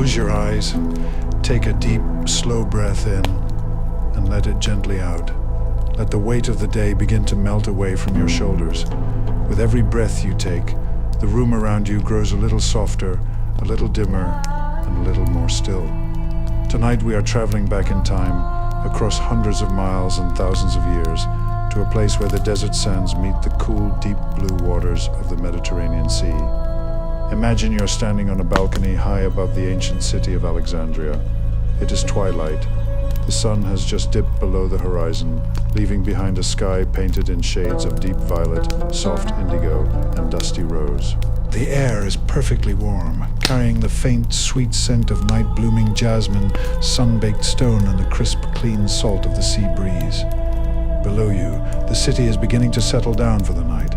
Close your eyes, take a deep, slow breath in, and let it gently out. Let the weight of the day begin to melt away from your shoulders. With every breath you take, the room around you grows a little softer, a little dimmer, and a little more still. Tonight we are traveling back in time, across hundreds of miles and thousands of years, to a place where the desert sands meet the cool, deep blue waters of the Mediterranean Sea. Imagine you're standing on a balcony high above the ancient city of Alexandria. It is twilight. The sun has just dipped below the horizon, leaving behind a sky painted in shades of deep violet, soft indigo, and dusty rose. The air is perfectly warm, carrying the faint, sweet scent of night-blooming jasmine, sun-baked stone, and the crisp, clean salt of the sea breeze. Below you, the city is beginning to settle down for the night.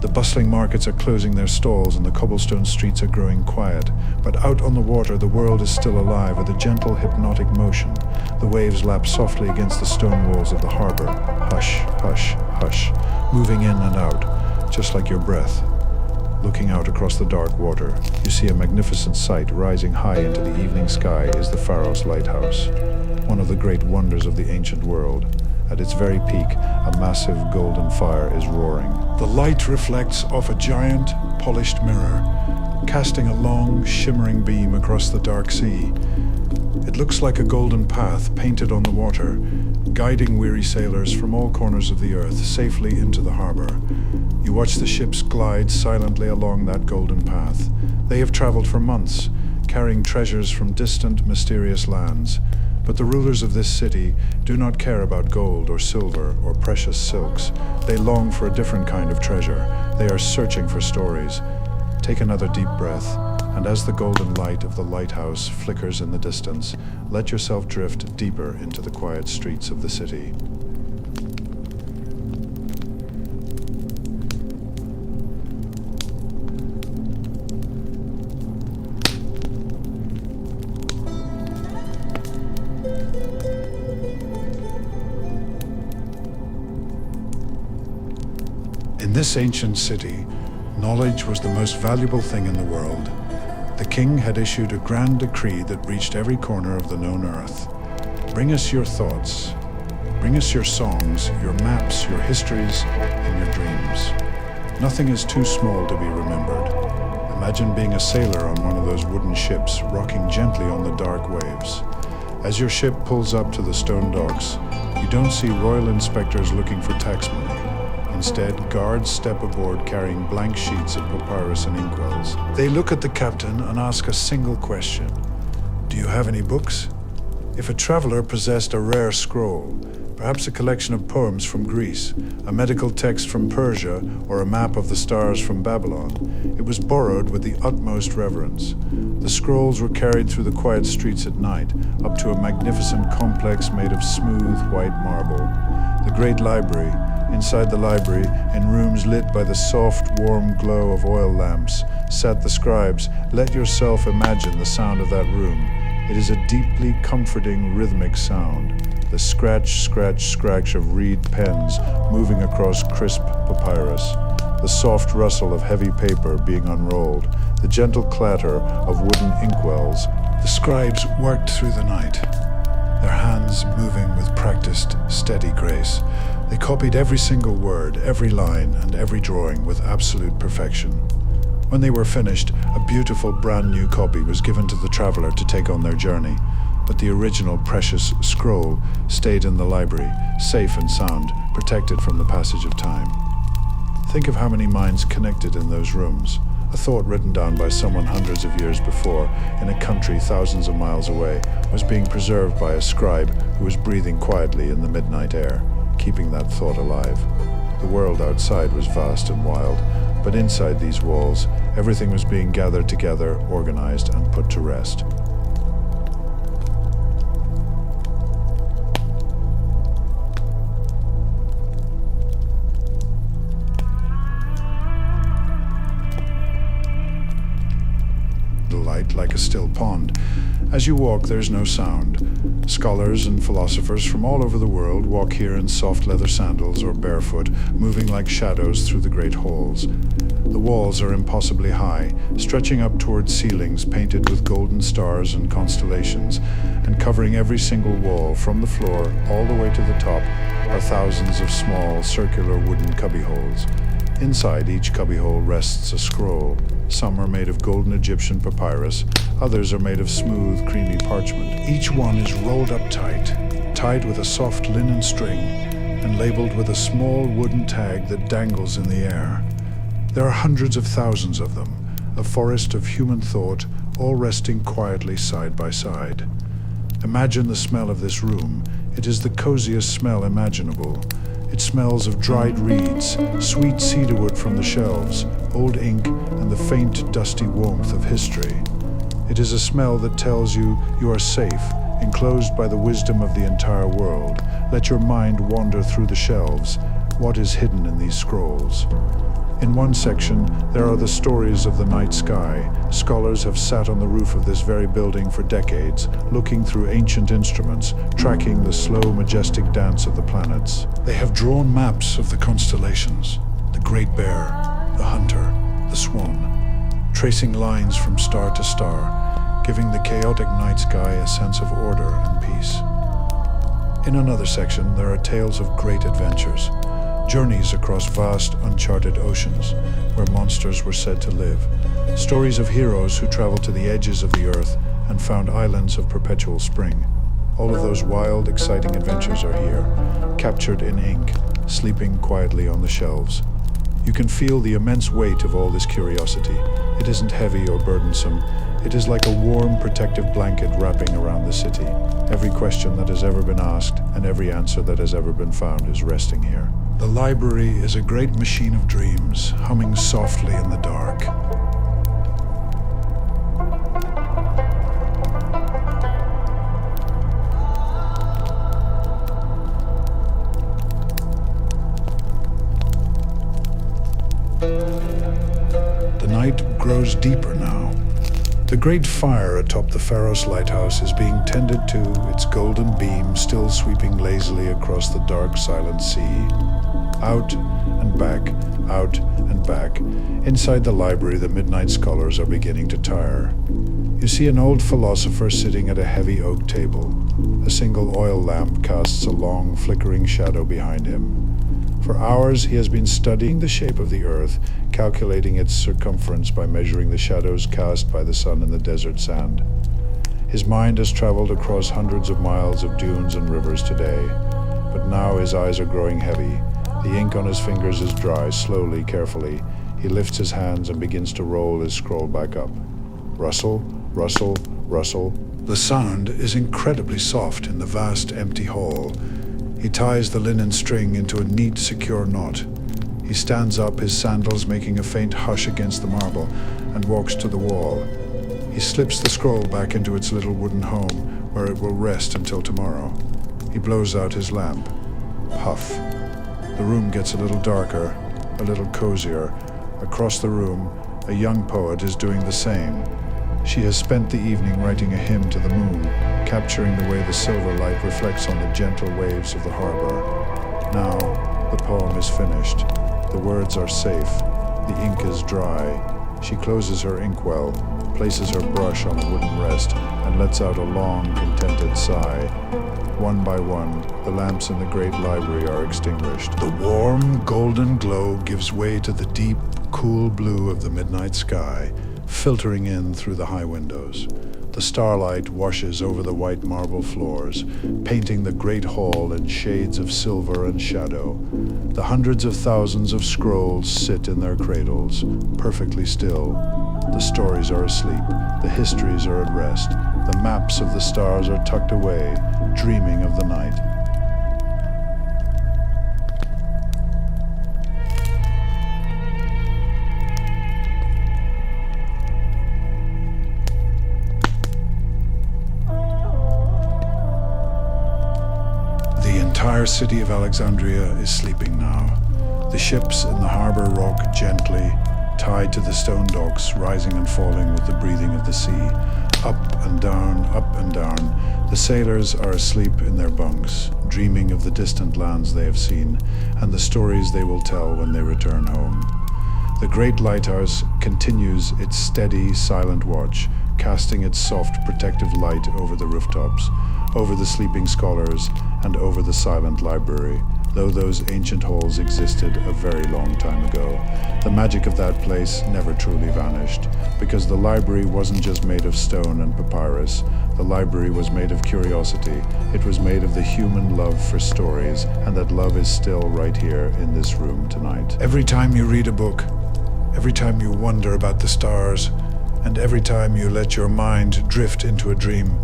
The bustling markets are closing their stalls and the cobblestone streets are growing quiet. But out on the water, the world is still alive with a gentle, hypnotic motion. The waves lap softly against the stone walls of the harbor. Hush, hush, hush, moving in and out, just like your breath. Looking out across the dark water, you see a magnificent sight. Rising high into the evening sky is the Pharos Lighthouse, one of the great wonders of the ancient world. At its very peak, a massive golden fire is roaring. The light reflects off a giant, polished mirror, casting a long, shimmering beam across the dark sea. It looks like a golden path painted on the water, guiding weary sailors from all corners of the earth safely into the harbor. You watch the ships glide silently along that golden path. They have traveled for months, carrying treasures from distant, mysterious lands. But the rulers of this city do not care about gold or silver or precious silks. They long for a different kind of treasure. They are searching for stories. Take another deep breath, and as the golden light of the lighthouse flickers in the distance, let yourself drift deeper into the quiet streets of the city. In this ancient city, knowledge was the most valuable thing in the world. The king had issued a grand decree that reached every corner of the known earth. Bring us your thoughts. Bring us your songs, your maps, your histories, and your dreams. Nothing is too small to be remembered. Imagine being a sailor on one of those wooden ships, rocking gently on the dark waves. As your ship pulls up to the stone docks, you don't see royal inspectors looking for tax money. Instead, guards step aboard carrying blank sheets of papyrus and inkwells. They look at the captain and ask a single question. Do you have any books? If a traveler possessed a rare scroll, perhaps a collection of poems from Greece, a medical text from Persia, or a map of the stars from Babylon, it was borrowed with the utmost reverence. The scrolls were carried through the quiet streets at night, up to a magnificent complex made of smooth white marble. The great library. Inside the library, in rooms lit by the soft, warm glow of oil lamps, sat the scribes. Let yourself imagine the sound of that room. It is a deeply comforting, rhythmic sound. The scratch, scratch, scratch of reed pens moving across crisp papyrus. The soft rustle of heavy paper being unrolled. The gentle clatter of wooden inkwells. The scribes worked through the night, their hands moving with practiced, steady grace. They copied every single word, every line, and every drawing with absolute perfection. When they were finished, a beautiful brand new copy was given to the traveler to take on their journey. But the original precious scroll stayed in the library, safe and sound, protected from the passage of time. Think of how many minds connected in those rooms. A thought written down by someone hundreds of years before, in a country thousands of miles away, was being preserved by a scribe who was breathing quietly in the midnight air, keeping that thought alive. The world outside was vast and wild, but inside these walls, everything was being gathered together, organized, and put to rest. quiet like a still pond. As you walk, there's no sound. Scholars and philosophers from all over the world walk here in soft leather sandals or barefoot, moving like shadows through the great halls. The walls are impossibly high, stretching up towards ceilings painted with golden stars and constellations, and covering every single wall from the floor all the way to the top are thousands of small, circular wooden cubbyholes. Inside each cubbyhole rests a scroll. Some are made of golden Egyptian papyrus, others are made of smooth, creamy parchment. Each one is rolled up tied with a soft linen string, and labeled with a small wooden tag that dangles in the air. There are hundreds of thousands of them, a forest of human thought, all resting quietly side by side. Imagine the smell of this room. It is the coziest smell imaginable. It smells of dried reeds, sweet cedarwood from the shelves, old ink, and the faint, dusty warmth of history. It is a smell that tells you are safe, enclosed by the wisdom of the entire world. Let your mind wander through the shelves. What is hidden in these scrolls? In one section, there are the stories of the night sky. Scholars have sat on the roof of this very building for decades, looking through ancient instruments, tracking the slow, majestic dance of the planets. They have drawn maps of the constellations, the Great Bear, the Hunter, the Swan, tracing lines from star to star, giving the chaotic night sky a sense of order and peace. In another section, there are tales of great adventures, journeys across vast, uncharted oceans where monsters were said to live, stories of heroes who traveled to the edges of the earth and found islands of perpetual spring. All of those wild, exciting adventures are here, captured in ink, sleeping quietly on the shelves. You can feel the immense weight of all this curiosity. It isn't heavy or burdensome. It is like a warm, protective blanket wrapping around the city. Every question that has ever been asked and every answer that has ever been found is resting here. The library is a great machine of dreams, humming softly in the dark. The night grows deeper now. The great fire atop the Pharos lighthouse is being tended to, its golden beam still sweeping lazily across the dark, silent sea. Out and back, out and back. Inside the library, the midnight scholars are beginning to tire. You see an old philosopher sitting at a heavy oak table. A single oil lamp casts a long, flickering shadow behind him. For hours, he has been studying the shape of the earth, calculating its circumference by measuring the shadows cast by the sun in the desert sand. His mind has traveled across hundreds of miles of dunes and rivers today, but now his eyes are growing heavy. The ink on his fingers is dry. Slowly, carefully, he lifts his hands and begins to roll his scroll back up. Rustle, rustle, rustle. The sound is incredibly soft in the vast, empty hall. He ties the linen string into a neat, secure knot. He stands up, his sandals making a faint hush against the marble, and walks to the wall. He slips the scroll back into its little wooden home, where it will rest until tomorrow. He blows out his lamp. Puff. The room gets a little darker, a little cozier. Across the room, a young poet is doing the same. She has spent the evening writing a hymn to the moon, capturing the way the silver light reflects on the gentle waves of the harbor. Now, the poem is finished. The words are safe. The ink is dry. She closes her inkwell, places her brush on a wooden rest, and lets out a long, contented sigh. One by one, the lamps in the great library are extinguished. The warm, golden glow gives way to the deep, cool blue of the midnight sky, filtering in through the high windows. The starlight washes over the white marble floors, painting the great hall in shades of silver and shadow. The hundreds of thousands of scrolls sit in their cradles, perfectly still. The stories are asleep, the histories are at rest, the maps of the stars are tucked away, dreaming of the night. The entire city of Alexandria is sleeping now. The ships in the harbor rock gently, tied to the stone docks, rising and falling with the breathing of the sea. Up and down, up and down. The sailors are asleep in their bunks, dreaming of the distant lands they have seen and the stories they will tell when they return home. The great lighthouse continues its steady, silent watch, casting its soft, protective light over the rooftops, over the sleeping scholars, and over the silent library, though those ancient halls existed a very long time ago. The magic of that place never truly vanished, because the library wasn't just made of stone and papyrus. The library was made of curiosity. It was made of the human love for stories, and that love is still right here in this room tonight. Every time you read a book, every time you wonder about the stars, and every time you let your mind drift into a dream,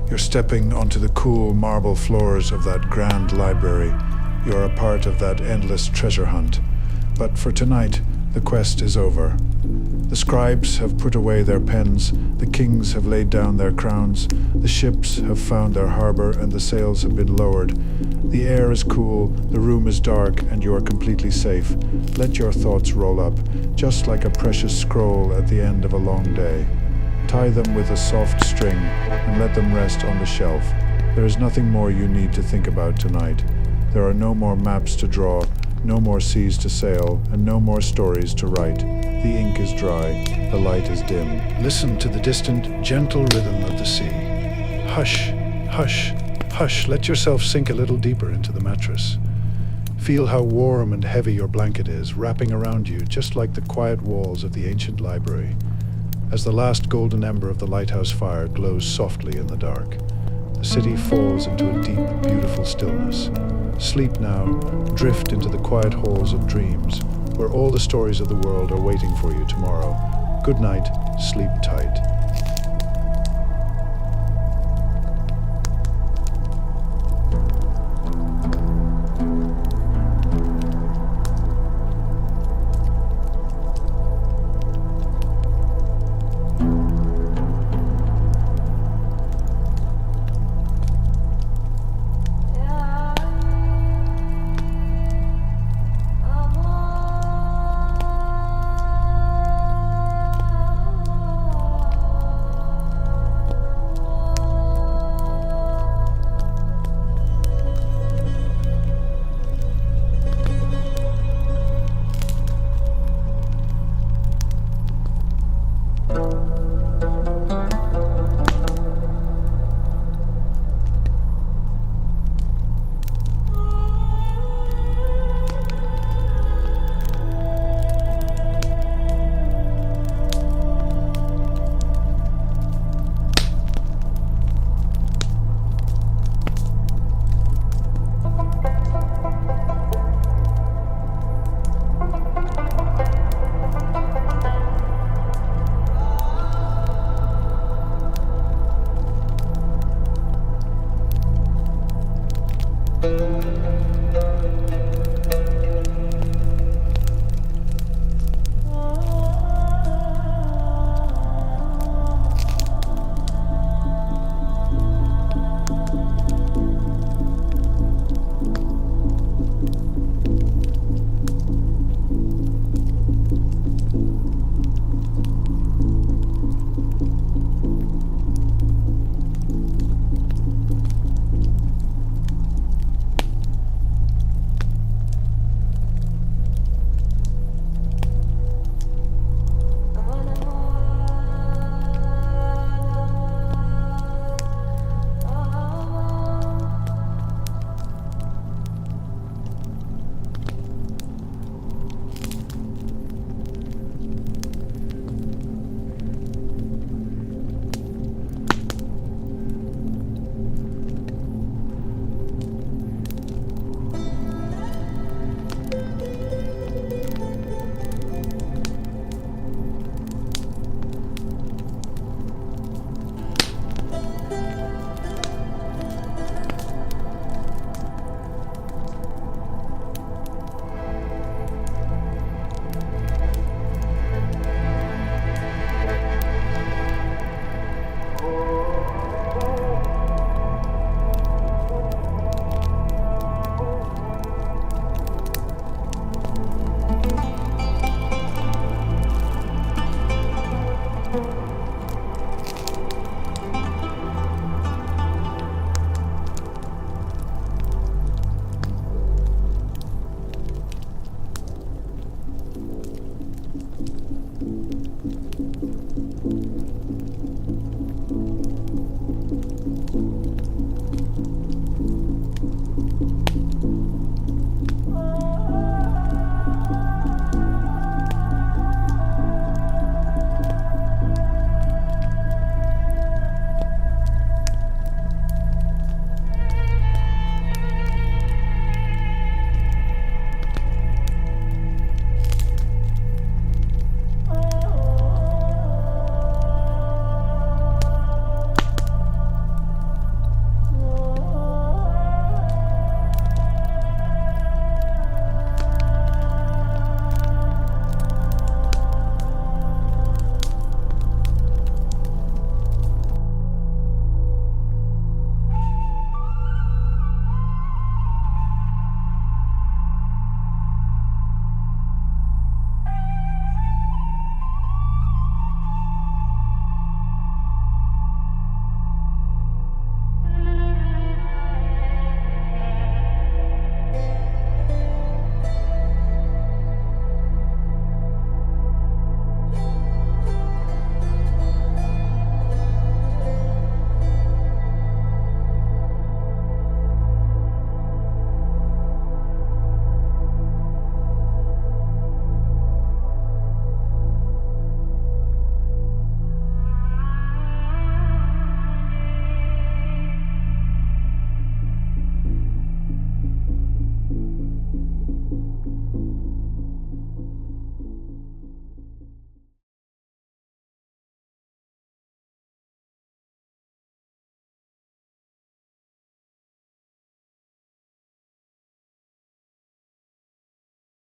you're stepping onto the cool marble floors of that grand library. You're a part of that endless treasure hunt. But for tonight, the quest is over. The scribes have put away their pens, the kings have laid down their crowns, the ships have found their harbor, and the sails have been lowered. The air is cool, the room is dark, and you are completely safe. Let your thoughts roll up, just like a precious scroll at the end of a long day. Tie them with a soft string and let them rest on the shelf. There is nothing more you need to think about tonight. There are no more maps to draw, no more seas to sail, and no more stories to write. The ink is dry, the light is dim. Listen to the distant, gentle rhythm of the sea. Hush, hush, hush, let yourself sink a little deeper into the mattress. Feel how warm and heavy your blanket is, wrapping around you, just like the quiet walls of the ancient library. As the last golden ember of the lighthouse fire glows softly in the dark, the city falls into a deep, beautiful stillness. Sleep now, drift into the quiet halls of dreams, where all the stories of the world are waiting for you tomorrow. Good night, sleep tight.